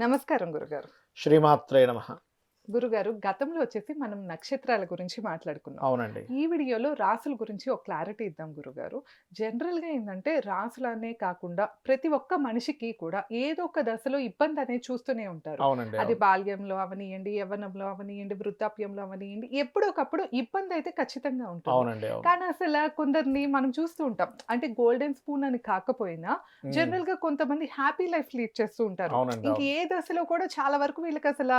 నమస్కారం గురుగారు. శ్రీమాత్రే నమః. గురుగారు, గతంలో వచ్చేసి మనం నక్షత్రాల గురించి మాట్లాడుకున్నాం. అవునండి. ఈ వీడియోలో రాసుల గురించి ఒక క్లారిటీ ఇద్దాం గురుగారు. జనరల్‌గా ఏందంటే రాసులనే కాకుండా ప్రతి ఒక్క మనిషికి కూడా ఏదో ఒక దశలో ఇబ్బంది అనేది చూస్తూనే ఉంటారు. అవునండి. అది అవును. బాల్యంలో అవనియండి, యవ్వనంలో అవనియండి, వృద్ధాప్యంలో అవనియండి, ఎప్పుడో ఒకప్పుడు ఇబ్బంది అయితే ఖచ్చితంగా ఉంటుంది. అవునండి. అవును. కానీ అసల కొందరిని మనం చూస్తూ ఉంటాం. అంటే గోల్డెన్ స్పూన్ అని కాకపోయినా హ్మ్. జనరల్‌గా కొంతమంది హ్యాపీ లైఫ్ లీడ్ చేస్తూ ఉంటారు. అవునండి. ఇంక అవును. ఏ దశలో కూడా చాలా వరకు వీళ్ళకసల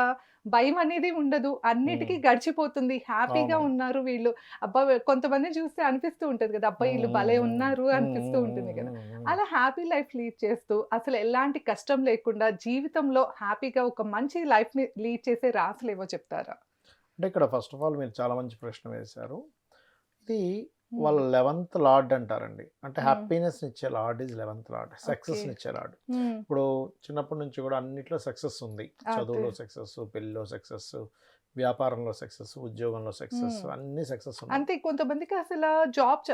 భయం అనేది ఉండదు. హ్మ్. అన్నిటికి గడిచిపోతుంది. హ్యాపీగా అవును. ఉన్నారు వీళ్ళు. అబ్బా! కొంతమందిని చూస్తే అనిపిస్తూ ఉంటది కదా! అబ్బా! హ్మ్. ఈళ్ళు హ్మ్. భలే హ్మ్. ఉన్నారు హ్మ్. అనిపిస్తూ హ్మ్. ఉంటుంది హ్మ్. కదా! హ్మ్. హ్మ్. అలా హ్యాపీ లైఫ్ లీడ్ చేస్తూ అసలు ఎలాంటి కష్టం లేకుండా జీవితంలో హ్యాపీగా ఒక మంచి లైఫ్‌ని లీడ్ చేసే రాసులేవో చెప్తారా? అంటే ఇక్కడ ఫస్ట్ ఆఫ్ ఆల్ మీరు చాలా మంచి ప్రశ్న వేశారు. ఇది హ్మ్. వాళ్ళ 11థ్ లార్డ్ అంటారండి. అంటే హ్మ్. హ్యాపీనెస్‌నిచ్చే లార్డ్ ఈజ్ 11థ్ లార్డ్. ఓకే. సక్సెస్‌నిచ్చే లార్డ్. హ్మ్. ఇప్పుడు చిన్నప్పటి నుంచి కూడా అన్నిట్లో సక్సెస్ ఉంది. అదే. చదువులో సక్సెస్, పెళ్ళిలో సక్సెస్, వ్యాపారంలో సక్సెస్, ఉద్యోగంలో సక్సెస్ హ్మ్. అన్నీ సక్సెస్ ఉన్నాయి. అంతే కొంతమందికి అసల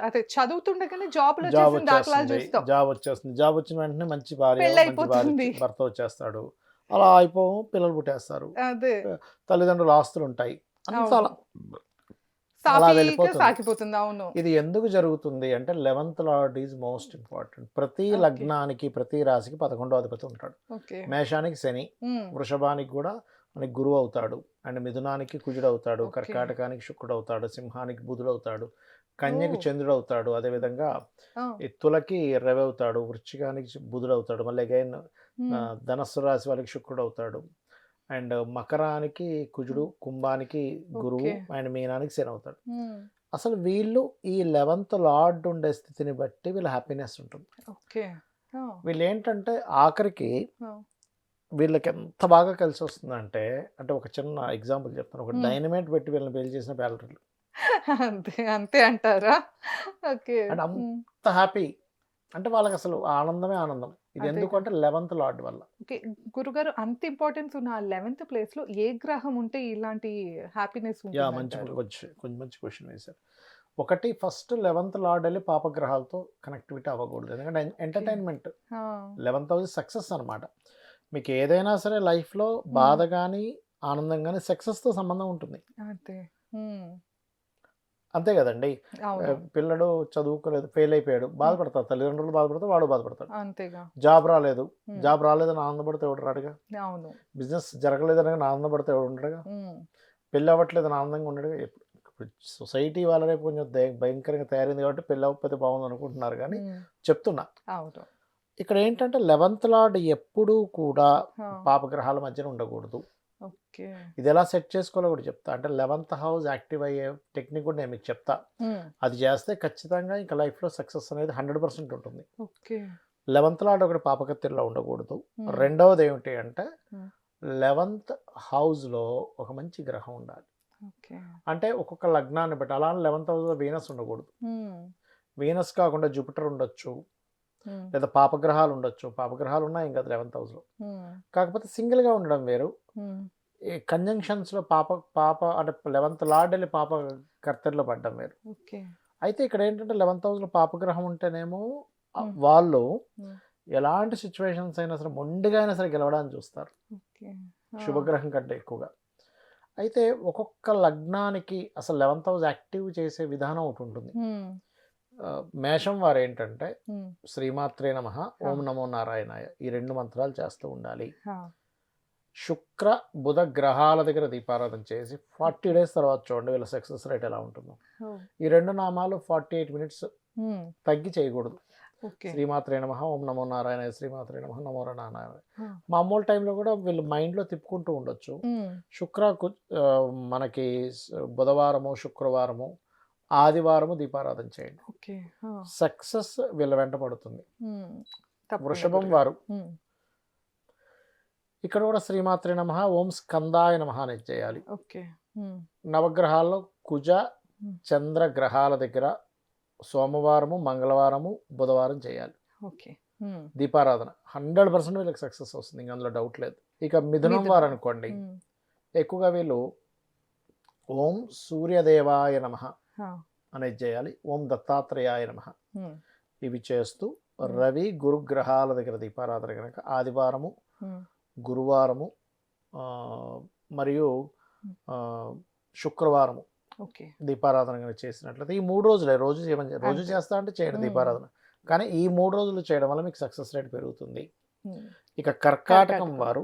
అదే చదువుతుండగానే జాబ్ జాబ్‌లొచ్చేసిన దాఖలాలు వచ్చేస్తుంది. చూస్తాం. జాబ్ వచ్చేస్తుంది. జాబ్ వచ్చిన వెంటనే మంచి భార్య పెళ్లయిపోతుంది. భర్త వచ్చేస్తాడు. అలా అయిపోము పిల్లలు పుట్టేస్తారు. అదే. తల్లిదండ్రుల ఆస్తులుంటాయి. అంతా అవును. అలా అలా సాఫీగా వెళ్ళిపోతుంది. సాగిపోతుంది. అవును. ఇది ఎందుకు జరుగుతుంది అంటే 11థ్ లార్డ్ ఈజ్ మోస్ట్ ఇంపార్టెంట్. ప్రతి ఓకే. లగ్నానికి, ప్రతి రాశికి 11వ అధిపతి ఉంటాడు. ఓకే. మేషానికి శని, హ్మ్. వృషభానికి కూడా మనకి గురువు అవుతాడు. అండ్ మిథునానికి కుజుడవుతాడు. ఓకే. కర్కాటకానికి శుక్రుడవుతాడు. సింహానికి బుధుడవుతాడు. కన్యకి ఓహ్! చంద్రుడవుతాడు. అదేవిధంగా ఆ! ఈ తులకి రవి అవుతాడు. వృశ్చికానికి బుధుడవుతాడు. మళ్ళీ అగైన్ హ్మ్. ధనస్సు రాశి వాళ్ళకి శుక్రుడవుతాడు. అండ్ మకరానికి కుజుడు, హ్మ్. కుంభానికి గురువు ఓకే. అండ్ మీనానికి శని అవుతాడు. హ్మ్. అసలు వీళ్ళు ఈ 11థ్ లార్డ్ ఉండే స్థితిని బట్టి వీళ్ళ హ్యాపీనెస్ ఉంటుంది. ఓకే. ఆ! వీళ్ళేంటంటే ఆఖరికి ఆ! వీళ్ళకి ఎంత బాగా కలిసొస్తుందంటే, అంటే ఒక చిన్న ఎగ్జాంపుల్ చెప్తాను. ఒక హ్మ్. డైనమైట్ పెట్టి వీళ్ళని పేల్చేసిన పేలటోళ్ళు. అంతే. అంతే అంటారా? ఓకే. అంటే హ్మ్. అంత హ్యాపీ. అంటే వాళ్ళకసలు ఆనందమే ఆనందం. ఇది అదేగా. ఎందుకంటే 11థ్ లార్డ్ వల్ల. ఓకే. గురుగారు అంత ఇంపార్టెన్స్ ఉన్న ఆ 11థ్ ప్లేస్‌లో ఏ గ్రహం ఉంటే ఇలాంటి హ్యాపీనెస్ యాహ్! మంచి ఉంటుందంటారు? కొంచెం మంచి క్వెషన్ వేశారు. ఒకటి ఫస్ట్ 11థ్ లార్డ్ ఎళ్లి పాపగ్రహాలతో కనెక్టివిటీ అవ్వకూడదు. ఎందుకంటే ఓకే. ఎంటర్‌టైన్‌మెంట్ ఆ! 11థ్ హౌస్ సక్సెస్ అనమాట. మీకు ఏదైనా సరే లైఫ్‌లో హ్మ్. బాధ గాని, ఆనందం గాని సక్సెస్‌తో సంబంధం ఉంటుంది. అదే. హ్మ్. అంతే గదండీ! అవును. పిల్లాడు చదువుకోలేదు, ఫెయిల్ అయిపోయాడు. హ్మ్. బాధపడతారు. తల్లిదండ్రులు బాధపడతారు. వాడు బాధపడతాడు. అంతేగా. జాబ్ రాలేదు. హ్మ్. జాబ్ రాలేదని ఆనందపడితే ఎవడు రాడుగా. అవును. బిజినెస్ జరగలేదని ఆనందపడితే ఎవడు ఉండడుగా. హ్మ్. పెళ్లి అవ్వట్లేదని ఆనందంగా ఉండడుగా. ఇప్పుడు సొసైటీ ఇవాళ రేపు కొంచెం భయంకరంగా తయారైంది కాబట్టి పెళ్లి అవ్వకపోతే బాగుందనుకుంటున్నారు గానీ హ్మ్. చెప్తున్నా. అవును. ఇక్కడ ఏంటంటే 11థ్ లార్డ్ ఎప్పుడూ కూడా ఆ! పాపగ్రహాల మధ్యన ఉండకూడదు. ఓకే. ఇదెలా సెట్ చేసుకోవాలో కూడా చెప్తా. అంటే 11థ్ హౌస్ యాక్టివ్ అయ్యే టెక్నిక్ కూడా నేను మీకు చెప్తా. హ్మ్. అది చేస్తే ఖచ్చితంగా ఇంక లైఫ్‌లో సక్సెస్ అనేది 100% ఉంటుంది. ఓకే. 11థ్ లార్డ్ ఒకటి పాపకత్తిరిలో ఉండకూడదు. హ్మ్. రెండవదేమిటి అంటే హ్మ్. 11థ్ హౌస్‌లో ఒక మంచి గ్రహం ఉండాలి. ఓకే. అంటే ఒక్కొక్క లగ్నాన్ని బట్టి అలా 11థ్ హౌస్‌లో వీనస్ ఉండకూడదు. హ్మ్. వీనస్ కాకుండా జూపిటర్ ఉండొచ్చు. హ్మ్. లేదా పాపగ్రహాలు ఉండొచ్చు. పాపగ్రహాలు ఉన్నా ఏం కాదు 11థ్ హౌస్‌లో. హ్మ్. కాకపోతే సింగిల్‌గా ఉండడం వేరు. హ్మ్. ఈ కంజంక్షన్స్‌లో పాప పాప అంటే 11థ్ లార్డ్ ఎళ్లి పాప కర్తెరలో పడ్డం వేరు. ఓకే. అయితే ఇక్కడేంటంటే 11థ్ హౌస్‌లో పాపగ్రహం ఉంటేనేమో హ్మ్. వాళ్ళు హ్మ్. ఎలాంటి సిట్యుయేషన్స్ అయినా సరే మొండిగా అయినా సరే గెలవడానికి చూస్తారు. ఓకే. ఆ! శుభగ్రహం కంటే ఎక్కువగా. అయితే ఒక్కొక్క లగ్నానికి అసలు 11థ్ హౌస్ యాక్టివ్ చేసే విధానం ఒకటుంటుంది. హ్మ్. మేషం వారేంటంటే హ్మ్. శ్రీమాత్రే నమః, ఆ! ఓం నమో నారాయణాయ ఈ 2 మంత్రాలు చేస్తూ ఉండాలి. ఆ! శుక్ర, బుధ గ్రహాల దగ్గర దీపారాధన చేసి 40 ఓకే. డేస్ తర్వాత చూడండి వీళ్ళ సక్సెస్ రేట్ ఎలా ఉంటుందో. ఓహ్! ఈ 2 నామాలు 48 మినిట్స్ హ్మ్. తగ్గి చేయకూడదు. ఓకే. శ్రీమాత్రే నమః, ఓం నమో నారాయణాయ, శ్రీమాత్రే నమః, నమో నారాయణాయ. ఆ! మామూలు టైంలో కూడా వీళ్ళు మైండ్‌లో తిప్పుకుంటూ ఉండొచ్చు. హ్మ్. శుక్ర, మనకి బుధవారము, శుక్రవారము, ఆదివారము దీపారాధన చేయండి. ఓకే. ఆ! సక్సెస్ వీళ్ళ వెంట పడుతుంది. హ్మ్. తప్పకుండా వృషభం గురుగారు. వారు హ్మ్. ఇక్కడ కూడా శ్రీమాత్రే నమః, ఓం స్కందాయ నమః అనేది చేయాలి. ఓకే. హ్మ్. నవగ్రహాల్లో కుజ, హ్మ్. చంద్ర గ్రహాల దగ్గర సోమవారము, మంగళవారము, బుధవారం చేయాలి. ఓకే. హ్మ్. దీపారాధన 100% వీళ్ళకి సక్సెస్ వస్తుంది. ఇంక అందులో డౌట్ లేదు. ఇక మిథునం మిథునం. వారనుకోండి, హ్మ్. ఎక్కువగా వీళ్ళు ఓం సూర్యదేవాయ నమః ఆ! అనేది చేయాలి. ఓం దత్తాత్రేయాయ నమః హ్మ్. ఇవి చేస్తూ హ్మ్. రవి, గురు గ్రహాల దగ్గర దీపారాధన గనక ఆదివారము, హ్మ్. గురువారము ఆహ్, మరియు హ్మ్. ఆహ్, శుక్రవారము ఓకే. దీపారాధన గనక చేసినట్లయితే ఈ 3 రోజులే రోజు చేయమని రోజు అంతే. చేస్తా అంటే చేయండి హ్మ్. దీపారాధన. కానీ ఈ 3 రోజులు చేయడం వల్ల మీకు సక్సెస్ రేట్ పెరుగుతుంది. హ్మ్. ఇక కర్కాటకం కర్కాటకం. వారు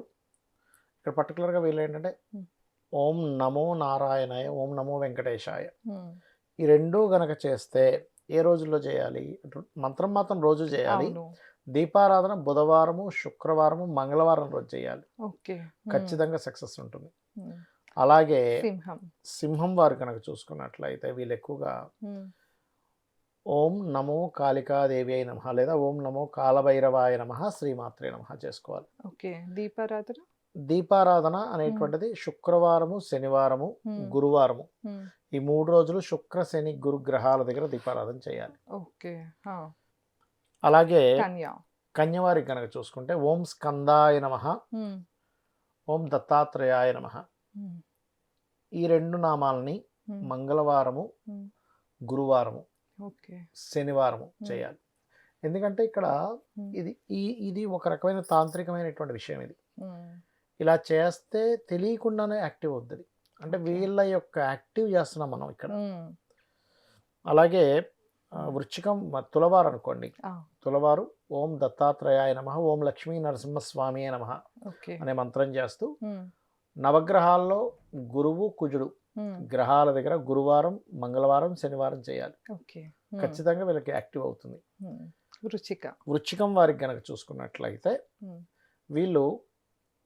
ఇక్కడ పర్టిక్యులర్‌గా వీళ్ళేంటంటే హ్మ్. ఓం నమో నారాయణాయ, ఓం నమో వెంకటేశాయ. హ్మ్. ఈ 2 గనక చేస్తే ఏ రోజుల్లో చేయాలి? మంత్రం మాత్రం రోజు చేయాలి. అవును. దీపారాధన బుధవారము, శుక్రవారము, మంగళవారం రోజు చేయాలి. ఓకే. హ్మ్. ఖచ్చితంగా సక్సెస్ ఉంటుంది. హ్మ్. అలాగే సింహం. సింహం వారు కనుక చూసుకున్నట్లయితే వీళ్ళు ఎక్కువగా హ్మ్. ఓం నమో కాళికాదేవ్యై నమః లేదా ఓం నమో కాలభైరవాయ నమః శ్రీమాత్రే నమః చేసుకోవాలి. ఓకే. దీపారాధన? దీపారాధన హ్మ్. అనేటువంటిది శుక్రవారము, శనివారము, హ్మ్. గురువారము హ్మ్. ఈ 3 రోజులు శుక్ర, శని, గురు గ్రహాల దగ్గర దీపారాధన చేయాలి. ఓకే. ఆ! అలాగే కన్య. కన్యవారికి గనక చూసుకుంటే ఓం స్కందాయ నమః, హ్మ్. ఓం దత్తాత్రేయాయ నమః. హ్మ్. ఈ 2 నామాలని హ్మ్. మంగళవారము, హ్మ్. గురువారము, ఓకే. శనివారము హ్మ్. చేయాలి. ఎందుకంటే ఇక్కడ హ్మ్. ఇది ఇది ఒక రకమైన తాంత్రికమైనటువంటి విషయం ఇది. హ్మ్. ఇలా చేస్తే తెలియకుండానే యాక్టివ్ అవుద్దది. అంటే ఓకే. వీళ్ళ యొక్క యాక్టివ్ చేస్తున్నాం మనం ఇక్కడ. హ్మ్. అలాగే హ్మ్. వృశ్చికం తులవారు అనుకోండి. ఆ! తులవారు ఓం దత్తాత్రేయాయ నమః, ఓం లక్ష్మీ నరసింహస్వామియే నమః ఓకే. అనే మంత్రం చేస్తూ హ్మ్. నవగ్రహాల్లో గురువు, కుజుడు హ్మ్. గ్రహాల దగ్గర గురువారం, మంగళవారం, శనివారం చేయాలి. ఓకే. హ్మ్. ఖచ్చితంగా వీళ్ళకి యాక్టివ్ అవుతుంది. హ్మ్. వృచ్చిక. వృశ్చికం వారికి గనక చూసుకున్నట్లయితే హ్మ్. వీళ్ళు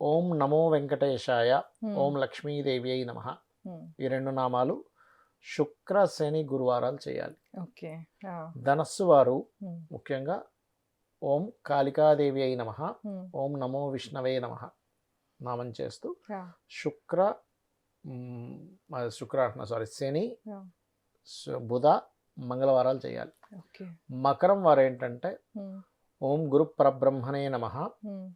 ఓం నమో వెంకటేశాయ, హ్మ్. ఓం లక్ష్మీదేవ్యై నమః హ్మ్. ఈ 2 నామాలు శుక్ర, శని, గురువారాలు చేయాలి. ఓకే. ఆ! ధనస్సు వారు హ్మ్. ముఖ్యంగా ఓం కాళికాదేవ్యై నమః, హ్మ్. ఓం నమో విష్ణవే నమః నామం చేస్తూ ఆ! శుక్ర శుక్ర అంటున్నా సారీ శని, ఆ! బుధ, మంగళవారాలు చేయాలి. ఓకే. మకరం వారు ఏంటంటే హ్మ్. ఓం గురు పరబ్రహ్మణే నమః, హ్మ్.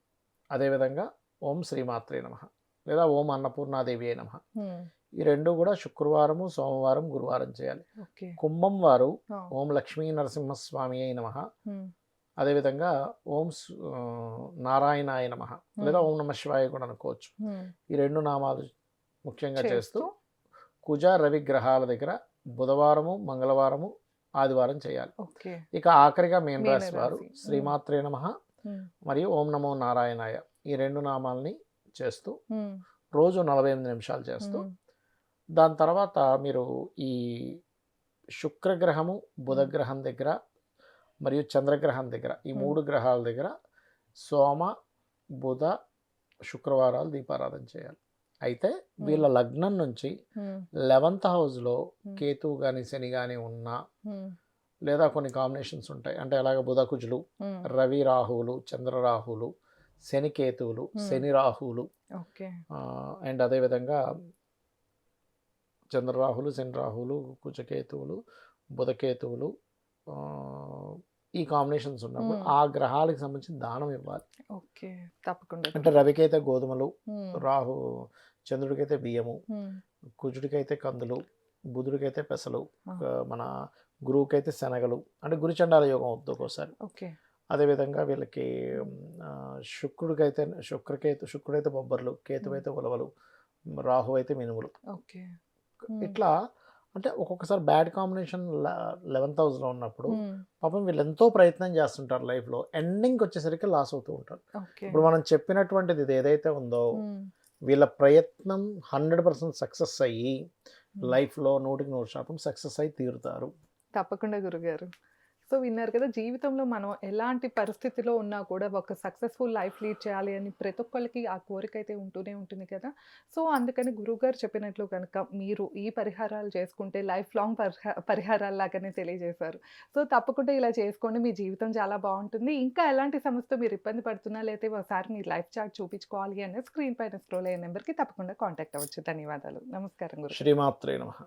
అదేవిధంగా ఓం శ్రీమాత్రే నమః లేదా ఓం అన్నపూర్ణాదేవి అయి నమః. హ్మ్. ఈ 2 కూడా శుక్రవారము, సోమవారం, గురువారం చేయాలి. ఓకే. కుంభం వారు ఆ! ఓం లక్ష్మీ నరసింహస్వామి అయి నమః, హ్మ్. అదేవిధంగా ఓం నారాయణాయ నమః లేదా హ్మ్. ఓం నమ శివాయ కూడా అనుకోవచ్చు. హ్మ్. ఈ 2 నామాలు ముఖ్యంగా చేస్తూ చేస్తూ కుజ, రవి గ్రహాల దగ్గర బుధవారము, మంగళవారము, ఆదివారం చేయాలి. ఓకే. ఇక ఆఖరిగా మీన రాశి వారు మీనరాశి. హ్మ్. శ్రీమాత్రే నమః హ్మ్. మరియు ఓం నమో నారాయణాయ ఈ 2 నామాల్ని చేస్తూ హ్మ్. రోజు 48 నిమిషాలు చేస్తూ హ్మ్. దాని తర్వాత మీరు ఈ శుక్రగ్రహము, హ్మ్. బుధగ్రహం దగ్గర మరియు చంద్రగ్రహం దగ్గర ఈ హ్మ్. 3 గ్రహాల దగ్గర సోమ, బుధ, శుక్రవారాలు దీపారాధన చేయాలి. అయితే హ్మ్. వీళ్ళ లగ్నం నుంచి హ్మ్. 11th హౌస్‌లో హ్మ్. కేతువు గాని, శని గాని ఉన్నా హ్మ్. లేదా కొన్ని కాంబినేషన్స్ ఉంటాయి. అంటే అలాగ బుధ, కుజులు, హ్మ్. రవి, రాహువులు, చంద్ర రాహువులు, శని కేతువులు, హ్మ్. శని రాహువులు ఓకే. అండ్ అదేవిధంగా చంద్ర రాహులు, శని రాహువులు, కుజకేతువులు, బుధకేతువులు ఈ కాంబినేషన్స్ ఉన్నప్పుడు హ్మ్. ఆ గ్రహాలకు సంబంధించిన దానం ఇవ్వాలి. ఓకే. తప్పకుండా అంటే గురుగారు. రవికైతే గోధుమలు, హ్మ్. రాహు చంద్రుడికైతే బియ్యము, హ్మ్. కుజుడికైతే కందులు, బుధుడికైతే పెసలు, ఆ! మన గురువుకైతే శనగలు అంటే గురుచండాల యోగం అవుద్ది ఒక్కోసారి. ఓకే. అదేవిధంగా వీళ్ళకి హ్మ్. శుక్రుడైతే బొబ్బర్లు, హ్మ్. కేతువైతే ఉలవలు, రాహు అయితే మినుములు. ఓకే. హ్మ్. ఇట్లా అంటే ఒక్కొక్కసారి బ్యాడ్ కాంబినేషన్ 11th హౌస్‌లో ఉన్నప్పుడు హ్మ్. పాపం వీళ్ళు ఎంతో ప్రయత్నం చేస్తుంటారు లైఫ్‌లో. ఎండింగ్‌కొచ్చేసరికి లాస్ అవుతూ ఉంటారు. ఓకే. ఇప్పుడు మనం చెప్పినటువంటిది ఇది ఏదైతే ఉందో హ్మ్. వీళ్ళ ప్రయత్నం 100% సక్సెస్ అయ్యి హ్మ్. లైఫ్‌లో 100% సక్సెస్ అయ్యి తీరుతారు. తప్పకుండా గురుగారు. సో, విన్నారు కదా! జీవితంలో మనం ఎలాంటి పరిస్థితిలో ఉన్నా కూడా ఒక సక్సెస్‌ఫుల్ లైఫ్ లీడ్ చేయాలి అని ప్రతి ఒక్కళ్ళకి ఆ కోరికైతే ఉంటూనే ఉంటుంది కదా! సో, అందుకని గురువుగారు చెప్పినట్లు గనక మీరు ఈ పరిహారాలు చేసుకుంటే లైఫ్ లాంగ్ పరిహారాల్లాగానే తెలియజేశారు. సో, తప్పకుండా ఇలా చేసుకోండి. మీ జీవితం చాలా బావుంటుంది. ఇంకా ఎలాంటి సమస్యతో మీరు ఇబ్బంది పడుతున్నా లేతే ఒకసారి మీ లైఫ్ చార్ట్ చూపించుకోవాలి అంటే స్క్రీన్ పైన స్క్రోల్ అయ్యే నంబర్‌కి తప్పకుండా కాంటాక్ట్ అవ్వచ్చు. ధన్యవాదాలు. నమస్కారం గురుగారు. శ్రీమాత్రే నమః.